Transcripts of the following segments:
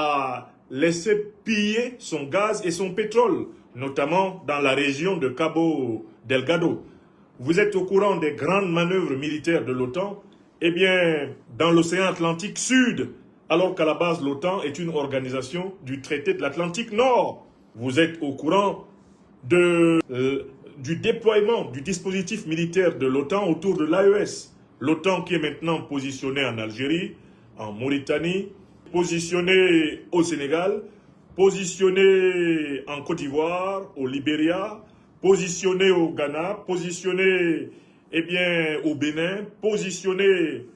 a laissé piller son gaz et son pétrole, notamment dans la région de Cabo Delgado. Vous êtes au courant des grandes manœuvres militaires de l'OTAN? Eh bien, dans l'océan Atlantique Sud, alors qu'à la base l'OTAN est une organisation du traité de l'Atlantique Nord. Vous êtes au courant du déploiement du dispositif militaire de l'OTAN autour de l'AES. L'OTAN qui est maintenant positionnée en Algérie, en Mauritanie, positionnée au Sénégal, positionnée en Côte d'Ivoire, au Libéria, positionnée au Ghana, positionnée au Bénin, positionnée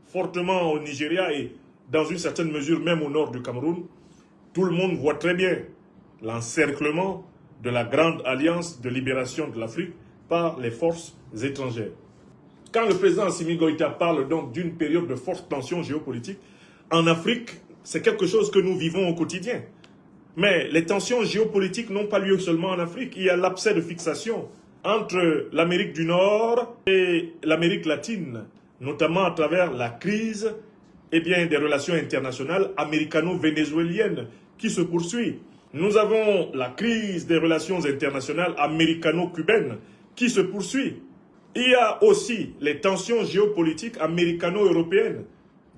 fortement au Nigeria et dans une certaine mesure même au nord du Cameroun. Tout le monde voit très bien l'encerclement de la grande alliance de libération de l'Afrique par les forces étrangères. Quand le président Assimi Goïta parle donc d'une période de forte tension géopolitique, en Afrique, c'est quelque chose que nous vivons au quotidien. Mais les tensions géopolitiques n'ont pas lieu seulement en Afrique. Il y a l'abcès de fixation entre l'Amérique du Nord et l'Amérique latine, notamment à travers la crise des relations internationales américano-vénézuéliennes qui se poursuit. Nous avons la crise des relations internationales américano-cubaines qui se poursuit. Il y a aussi les tensions géopolitiques américano-européennes,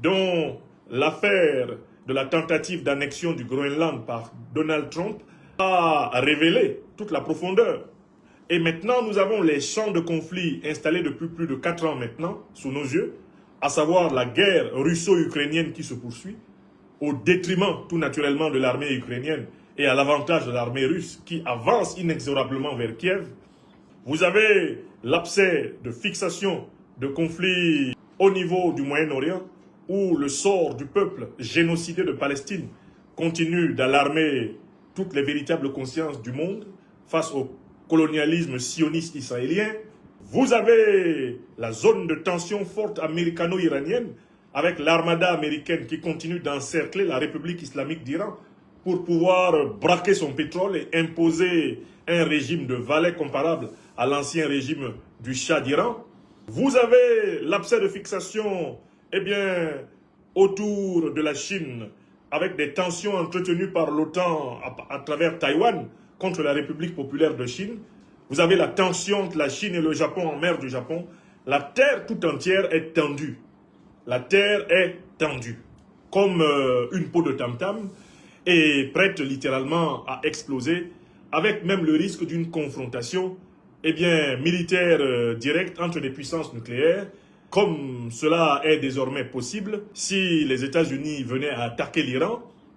dont l'affaire de la tentative d'annexion du Groenland par Donald Trump a révélé toute la profondeur. Et maintenant, nous avons les champs de conflit installés depuis plus de 4 ans maintenant, sous nos yeux, à savoir la guerre russo-ukrainienne qui se poursuit, au détriment tout naturellement de l'armée ukrainienne et à l'avantage de l'armée russe qui avance inexorablement vers Kiev. Vous avez l'abcès de fixation de conflits au niveau du Moyen-Orient, où le sort du peuple génocidé de Palestine continue d'alarmer toutes les véritables consciences du monde face au colonialisme sioniste israélien. Vous avez la zone de tension forte américano-iranienne avec l'armada américaine qui continue d'encercler la République islamique d'Iran pour pouvoir braquer son pétrole et imposer un régime de valet comparable à l'ancien régime du Shah d'Iran. Vous avez l'abcès de fixation autour de la Chine, avec des tensions entretenues par l'OTAN à travers Taïwan contre la République populaire de Chine. Vous avez la tension entre la Chine et le Japon en mer du Japon. La terre tout entière est tendue. La terre est tendue, comme une peau de tam-tam, et prête littéralement à exploser, avec même le risque d'une confrontation militaire directe entre des puissances nucléaires, comme cela est désormais possible si les États-Unis venaient à attaquer l'Iran